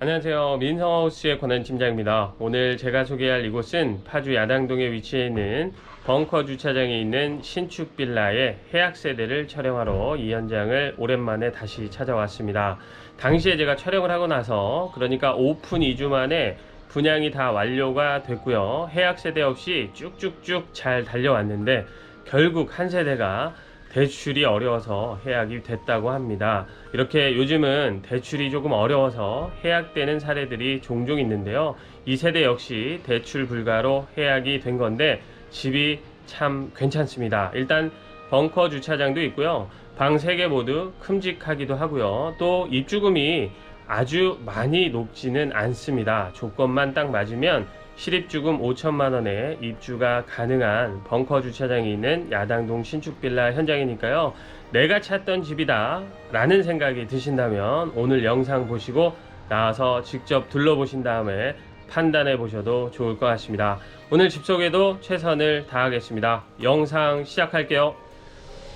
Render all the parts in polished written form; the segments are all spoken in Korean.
안녕하세요. 민성하우스의 권한팀장입니다. 오늘 제가 소개할 이곳은 파주 야당동에 위치해 있는 벙커 주차장에 있는 신축 빌라의 해약 세대를 촬영하러 이 현장을 오랜만에 다시 찾아왔습니다. 당시에 제가 촬영을 하고 나서 그러니까 오픈 2주 만에 분양이 다 완료가 됐고요. 해약 세대 없이 쭉쭉쭉 잘 달려왔는데 결국 한 세대가 대출이 어려워서 해약이 됐다고 합니다. 이렇게 요즘은 대출이 조금 어려워서 해약되는 사례들이 종종 있는데요. 이 세대 역시 대출 불가로 해약이 된 건데 집이 참 괜찮습니다. 일단 벙커 주차장도 있고요. 방 3개 모두 큼직하기도 하고요. 또 입주금이 아주 많이 높지는 않습니다. 조건만 딱 맞으면 실입주금 5천만원에 입주가 가능한 벙커 주차장이 있는 야당동 신축빌라 현장이니까요. 내가 찾던 집이다 라는 생각이 드신다면 오늘 영상 보시고 나와서 직접 둘러보신 다음에 판단해 보셔도 좋을 것 같습니다. 오늘 집 소개도 최선을 다하겠습니다. 영상 시작할게요.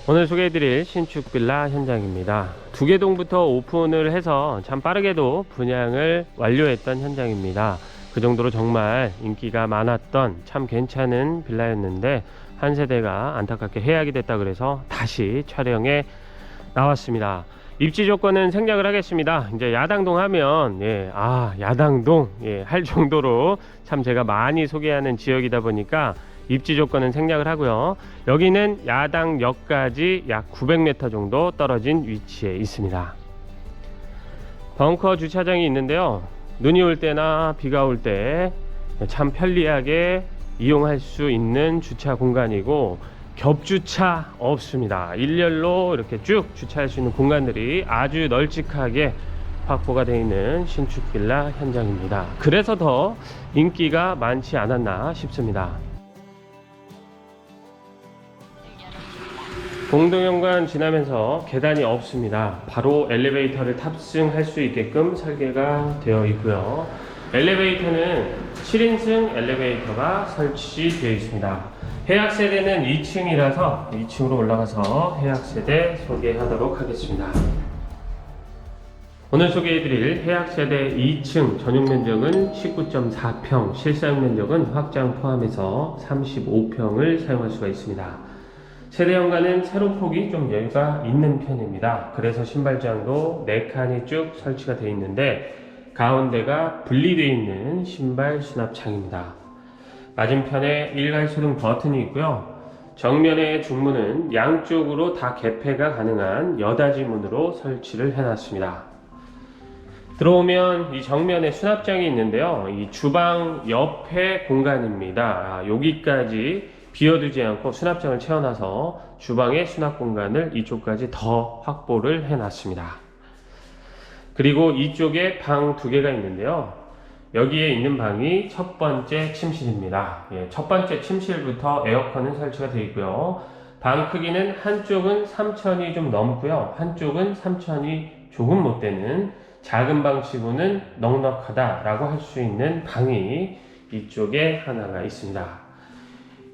오늘 소개해드릴 신축 빌라 현장입니다. 두개동부터 오픈을 해서 참 빠르게도 분양을 완료했던 현장입니다. 그 정도로 정말 인기가 많았던 참 괜찮은 빌라였는데 한 세대가 안타깝게 해약이 됐다 그래서 다시 촬영에 나왔습니다. 입지 조건은 생략을 하겠습니다. 이제 야당동 하면 야당동 할 정도로 참 제가 많이 소개하는 지역이다 보니까 입지 조건은 생략을 하고요. 여기는 야당역까지 약 900m 정도 떨어진 위치에 있습니다. 벙커 주차장이 있는데요. 눈이 올 때나 비가 올 때 참 편리하게 이용할 수 있는 주차 공간이고 겹주차 없습니다. 일렬로 이렇게 쭉 주차할 수 있는 공간들이 아주 널찍하게 확보가 되어 있는 신축 빌라 현장입니다. 그래서 더 인기가 많지 않았나 싶습니다. 공동현관 지나면서 계단이 없습니다. 바로 엘리베이터를 탑승할 수 있게끔 설계가 되어 있고요. 엘리베이터는 7인승 엘리베이터가 설치되어 있습니다. 해약 세대는 2층이라서 2층으로 올라가서 해약 세대 소개하도록 하겠습니다. 오늘 소개해드릴 해약 세대 2층 전용 면적은 19.4평, 실사용 면적은 확장 포함해서 35평을 사용할 수가 있습니다. 세대 현관은 세로폭이 좀 여유가 있는 편입니다. 그래서 신발장도 4칸이 쭉 설치가 되어 있는데 가운데가 분리되어 있는 신발 수납장입니다. 맞은편에 일괄소등 버튼이 있고요. 정면의 중문은 양쪽으로 다 개폐가 가능한 여닫이 문으로 설치를 해놨습니다. 들어오면 이 정면에 수납장이 있는데요. 이 주방 옆에 공간입니다. 여기까지 비워두지 않고 수납장을 채워놔서 주방의 수납 공간을 이쪽까지 더 확보를 해놨습니다. 그리고 이쪽에 방 2개가 있는데요. 여기에 있는 방이 첫 번째 침실입니다. 첫 번째 침실부터 에어컨은 설치가 되어 있고요. 방 크기는 한쪽은 3천이 좀 넘고요. 한쪽은 3천이 조금 못 되는 작은 방 치고는 넉넉하다라고 할 수 있는 방이 이쪽에 하나가 있습니다.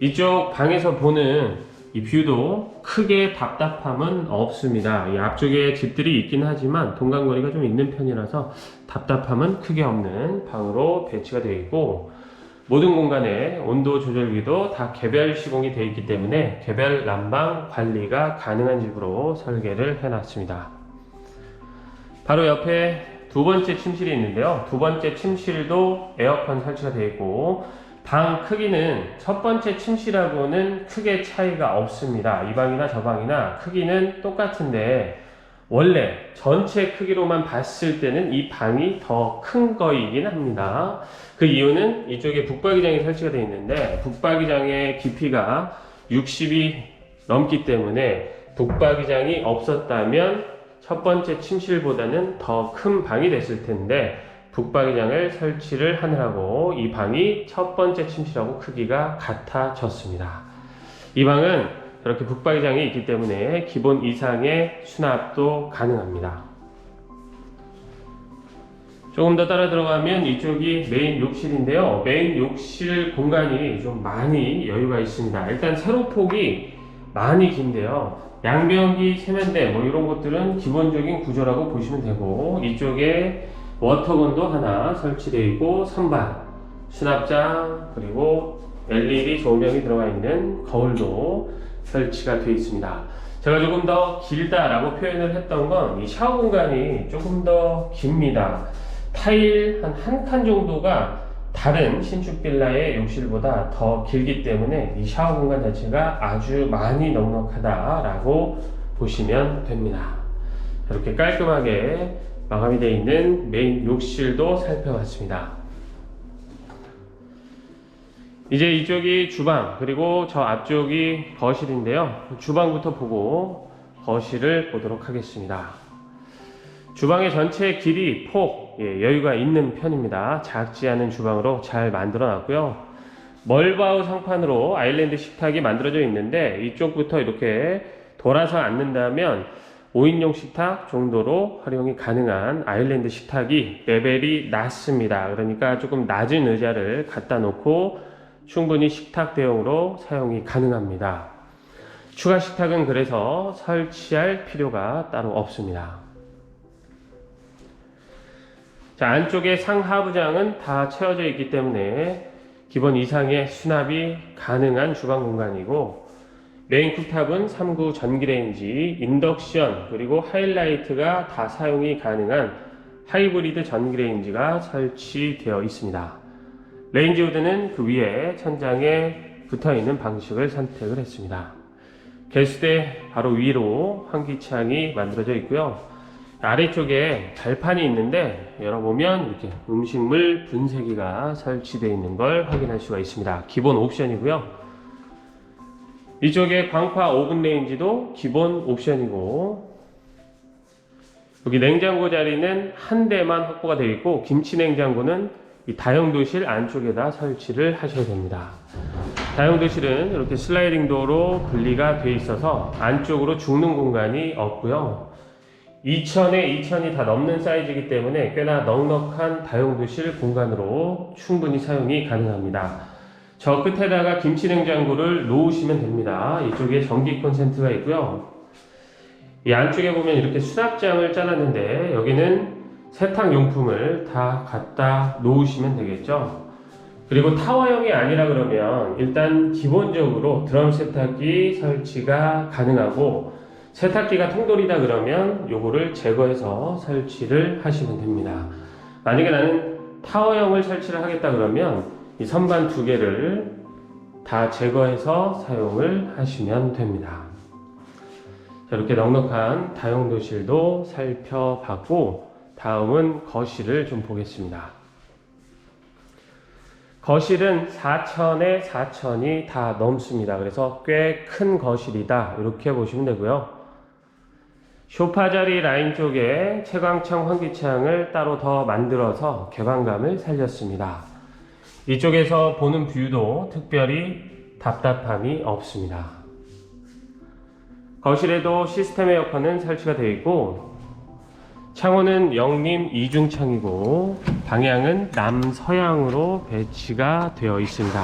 이쪽 방에서 보는 이 뷰도 크게 답답함은 없습니다. 이 앞쪽에 집들이 있긴 하지만 동간거리가 좀 있는 편이라서 답답함은 크게 없는 방으로 배치가 되어 있고 모든 공간에 온도 조절기도 다 개별 시공이 되어 있기 때문에 개별 난방 관리가 가능한 집으로 설계를 해놨습니다. 바로 옆에 두 번째 침실이 있는데요. 두 번째 침실도 에어컨 설치가 되어 있고 방 크기는 첫 번째 침실하고는 크게 차이가 없습니다. 이 방이나 저 방이나 크기는 똑같은데 원래 전체 크기로만 봤을 때는 이 방이 더 큰 거이긴 합니다. 그 이유는 이쪽에 북박이장이 설치가 되어 있는데 북박이장의 깊이가 60이 넘기 때문에 북박이장이 없었다면 첫 번째 침실보다는 더 큰 방이 됐을 텐데 북박이장을 설치를 하느라고 이 방이 첫 번째 침실하고 크기가 같아졌습니다. 이 방은 이렇게 북박이장이 있기 때문에 기본 이상의 수납도 가능합니다. 조금 더 따라 들어가면 이쪽이 메인 욕실인데요. 메인 욕실 공간이 좀 많이 여유가 있습니다. 일단 세로폭이 많이 긴데요. 양변기, 세면대 이런 것들은 기본적인 구조라고 보시면 되고 이쪽에 워터건도 하나 설치되어 있고 선반, 수납장, 그리고 LED 조명이 들어가 있는 거울도 설치가 되어 있습니다. 제가 조금 더 길다라고 표현을 했던 건 이 샤워 공간이 조금 더 깁니다. 타일 한 칸 정도가 다른 신축 빌라의 욕실보다 더 길기 때문에 이 샤워 공간 자체가 아주 많이 넉넉하다라고 보시면 됩니다. 이렇게 깔끔하게 마감이 되어 있는 메인 욕실도 살펴봤습니다. 이제 이쪽이 주방, 그리고 저 앞쪽이 거실인데요. 주방부터 보고 거실을 보도록 하겠습니다. 주방의 전체 길이, 폭, 여유가 있는 편입니다. 작지 않은 주방으로 잘 만들어 놨고요. 멀바우 상판으로 아일랜드 식탁이 만들어져 있는데 이쪽부터 이렇게 돌아서 앉는다면 5인용 식탁 정도로 활용이 가능한 아일랜드 식탁이 레벨이 낮습니다. 그러니까 조금 낮은 의자를 갖다 놓고 충분히 식탁 대용으로 사용이 가능합니다. 추가 식탁은 그래서 설치할 필요가 따로 없습니다. 자, 안쪽에 상하부장은 다 채워져 있기 때문에 기본 이상의 수납이 가능한 주방 공간이고, 메인 쿡탑은 3구 전기레인지, 인덕션, 그리고 하이라이트가 다 사용이 가능한 하이브리드 전기레인지가 설치되어 있습니다. 레인지 후드는 그 위에 천장에 붙어있는 방식을 선택을 했습니다. 개수대 바로 위로 환기창이 만들어져 있고요. 아래쪽에 발판이 있는데 열어보면 이렇게 음식물 분쇄기가 설치되어 있는 걸 확인할 수가 있습니다. 기본 옵션이고요. 이쪽에 광파 오븐 레인지도 기본 옵션이고, 여기 냉장고 자리는 한 대만 확보가 되어 있고, 김치 냉장고는 이 다용도실 안쪽에다 설치를 하셔야 됩니다. 다용도실은 이렇게 슬라이딩 도어로 분리가 되어 있어서 안쪽으로 죽는 공간이 없고요. 2000에 2000이 다 넘는 사이즈이기 때문에 꽤나 넉넉한 다용도실 공간으로 충분히 사용이 가능합니다. 저 끝에다가 김치 냉장고를 놓으시면 됩니다. 이쪽에 전기 콘센트가 있고요. 이 안쪽에 보면 이렇게 수납장을 짜놨는데 여기는 세탁용품을 다 갖다 놓으시면 되겠죠. 그리고 타워형이 아니라 그러면 일단 기본적으로 드럼 세탁기 설치가 가능하고, 세탁기가 통돌이다 그러면 요거를 제거해서 설치를 하시면 됩니다. 만약에 나는 타워형을 설치를 하겠다 그러면 이 선반 두 개를 다 제거해서 사용을 하시면 됩니다. 자, 이렇게 넉넉한 다용도실도 살펴봤고, 다음은 거실을 좀 보겠습니다. 거실은 4000에 4000이 다 넘습니다. 그래서 꽤 큰 거실이다 이렇게 보시면 되고요. 소파 자리 라인 쪽에 채광창 환기창을 따로 더 만들어서 개방감을 살렸습니다. 이쪽에서 보는 뷰도 특별히 답답함이 없습니다. 거실에도 시스템 에어컨은 설치가 되어 있고, 창호는 영림 이중창이고 방향은 남서향으로 배치가 되어 있습니다.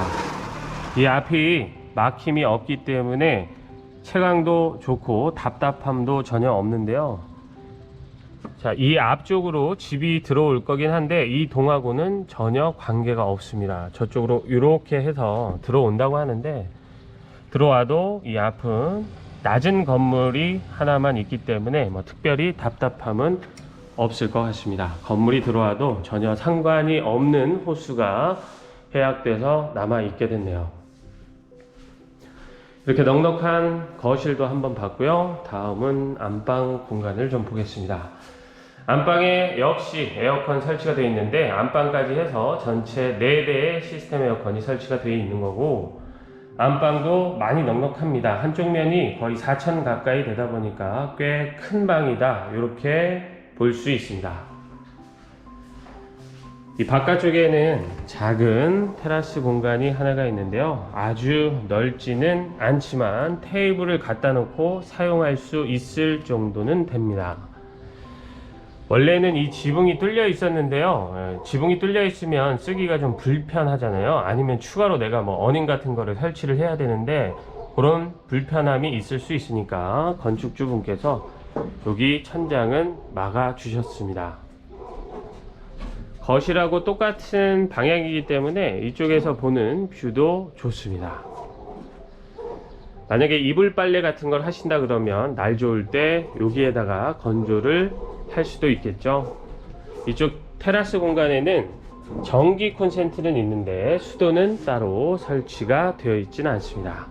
이 앞이 막힘이 없기 때문에 채광도 좋고 답답함도 전혀 없는데요. 자, 이 앞쪽으로 집이 들어올 거긴 한데 이 동하고는 전혀 관계가 없습니다. 저쪽으로 이렇게 해서 들어온다고 하는데, 들어와도 이 앞은 낮은 건물이 하나만 있기 때문에 뭐 특별히 답답함은 없을 것 같습니다. 건물이 들어와도 전혀 상관이 없는 호수가 해약돼서 남아 있게 됐네요. 이렇게 넉넉한 거실도 한번 봤고요. 다음은 안방 공간을 좀 보겠습니다. 안방에 역시 에어컨 설치가 되어 있는데, 안방까지 해서 전체 4대의 시스템 에어컨이 설치가 되어 있는 거고, 안방도 많이 넉넉합니다. 한쪽 면이 거의 4000 가까이 되다 보니까 꽤 큰 방이다 이렇게 볼 수 있습니다. 이 바깥쪽에는 작은 테라스 공간이 하나가 있는데요. 아주 넓지는 않지만 테이블을 갖다 놓고 사용할 수 있을 정도는 됩니다. 원래는 이 지붕이 뚫려 있었는데요. 지붕이 뚫려 있으면 쓰기가 좀 불편하잖아요. 아니면 추가로 내가 뭐 어닝 같은 거를 설치를 해야 되는데 그런 불편함이 있을 수 있으니까 건축주분께서 여기 천장은 막아 주셨습니다. 거실하고 똑같은 방향이기 때문에 이쪽에서 보는 뷰도 좋습니다. 만약에 이불 빨래 같은 걸 하신다 그러면 날 좋을 때 여기에다가 건조를 할 수도 있겠죠. 이쪽 테라스 공간에는 전기 콘센트는 있는데 수도는 따로 설치가 되어 있지는 않습니다.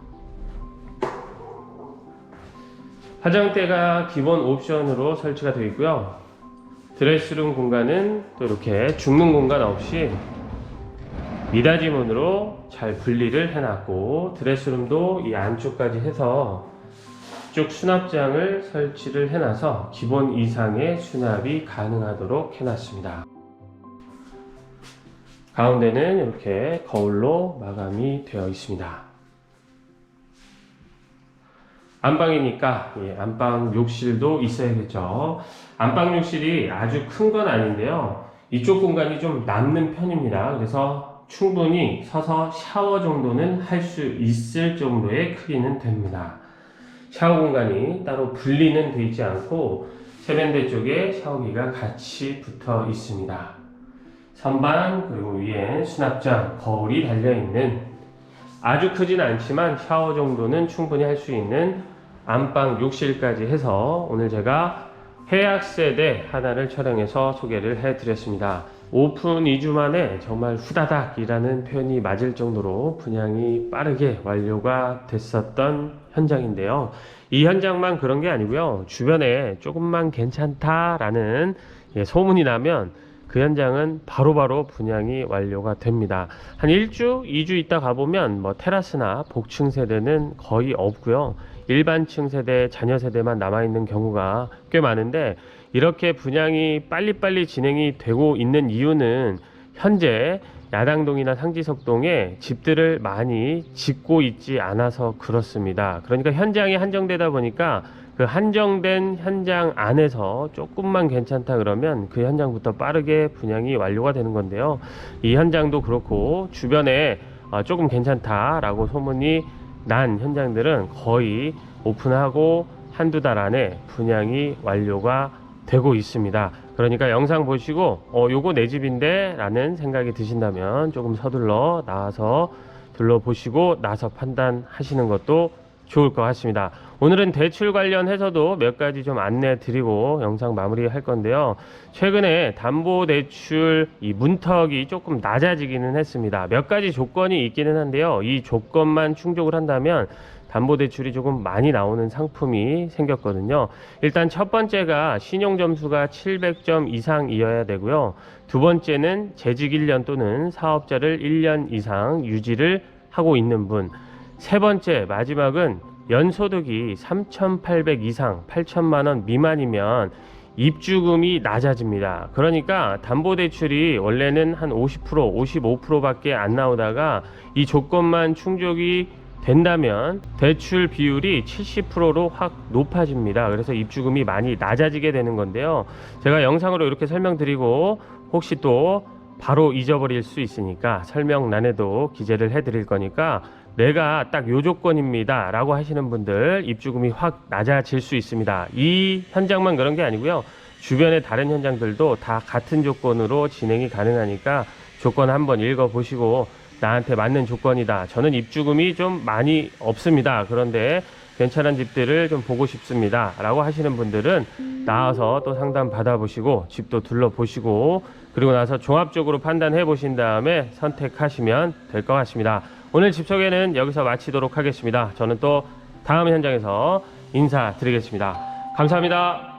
화장대가 기본 옵션으로 설치가 되어 있고요. 드레스룸 공간은 또 이렇게 죽는 공간 없이 미닫이 문으로 잘 분리를 해놨고, 드레스룸도 이 안쪽까지 해서 쭉 수납장을 설치를 해놔서 기본 이상의 수납이 가능하도록 해놨습니다. 가운데는 이렇게 거울로 마감이 되어 있습니다. 안방이니까 안방 욕실도 있어야겠죠. 안방 욕실이 아주 큰 건 아닌데요, 이쪽 공간이 좀 남는 편입니다. 그래서 충분히 서서 샤워 정도는 할 수 있을 정도의 크기는 됩니다. 샤워 공간이 따로 분리는 되어 있지 않고 세면대 쪽에 샤워기가 같이 붙어 있습니다. 선반, 그리고 위엔 수납장, 거울이 달려있는 아주 크진 않지만 샤워 정도는 충분히 할 수 있는 안방 욕실까지 해서 오늘 제가 해약 세대 하나를 촬영해서 소개를 해드렸습니다. 오픈 2주 만에 정말 후다닥이라는 표현이 맞을 정도로 분양이 빠르게 완료가 됐었던 현장인데요. 이 현장만 그런 게 아니고요, 주변에 조금만 괜찮다라는 소문이 나면 그 현장은 바로바로 분양이 완료가 됩니다. 한 1주, 2주 있다 가보면 테라스나 복층 세대는 거의 없고요, 일반층 세대, 자녀 세대만 남아있는 경우가 꽤 많은데, 이렇게 분양이 빨리빨리 진행이 되고 있는 이유는 현재 야당동이나 상지석동에 집들을 많이 짓고 있지 않아서 그렇습니다. 그러니까 현장이 한정되다 보니까 그 한정된 현장 안에서 조금만 괜찮다 그러면 그 현장부터 빠르게 분양이 완료가 되는 건데요. 이 현장도 그렇고 주변에 조금 괜찮다라고 소문이 난 현장들은 거의 오픈하고 한두 달 안에 분양이 완료가 되고 있습니다. 그러니까 영상 보시고 요거 내 집인데 라는 생각이 드신다면 조금 서둘러 나와서 둘러보시고 나서 판단하시는 것도 좋을 것 같습니다. 오늘은 대출 관련해서도 몇 가지 좀 안내 드리고 영상 마무리 할 건데요. 최근에 담보대출 이 문턱이 조금 낮아지기는 했습니다. 몇 가지 조건이 있기는 한데요, 이 조건만 충족을 한다면 담보대출이 조금 많이 나오는 상품이 생겼거든요. 일단 첫 번째가 신용점수가 700점 이상이어야 되고요. 두 번째는 재직 1년 또는 사업자를 1년 이상 유지를 하고 있는 분. 세 번째, 마지막은 연소득이 3,800 이상 8천만원 미만이면 입주금이 낮아집니다. 그러니까 담보대출이 원래는 한 50%, 55%밖에 안 나오다가 이 조건만 충족이 된다면 대출 비율이 70%로 확 높아집니다. 그래서 입주금이 많이 낮아지게 되는 건데요. 제가 영상으로 이렇게 설명드리고 혹시 또 바로 잊어버릴 수 있으니까 설명란에도 기재를 해드릴 거니까 내가 딱 요 조건입니다 라고 하시는 분들 입주금이 확 낮아질 수 있습니다. 이 현장만 그런 게 아니고요, 주변의 다른 현장들도 다 같은 조건으로 진행이 가능하니까 조건 한번 읽어보시고 나한테 맞는 조건이다, 저는 입주금이 좀 많이 없습니다, 그런데 괜찮은 집들을 좀 보고 싶습니다 라고 하시는 분들은 나와서 또 상담 받아보시고 집도 둘러보시고 그리고 나서 종합적으로 판단해 보신 다음에 선택하시면 될 것 같습니다. 오늘 집 소개는 여기서 마치도록 하겠습니다. 저는 또 다음 현장에서 인사드리겠습니다. 감사합니다.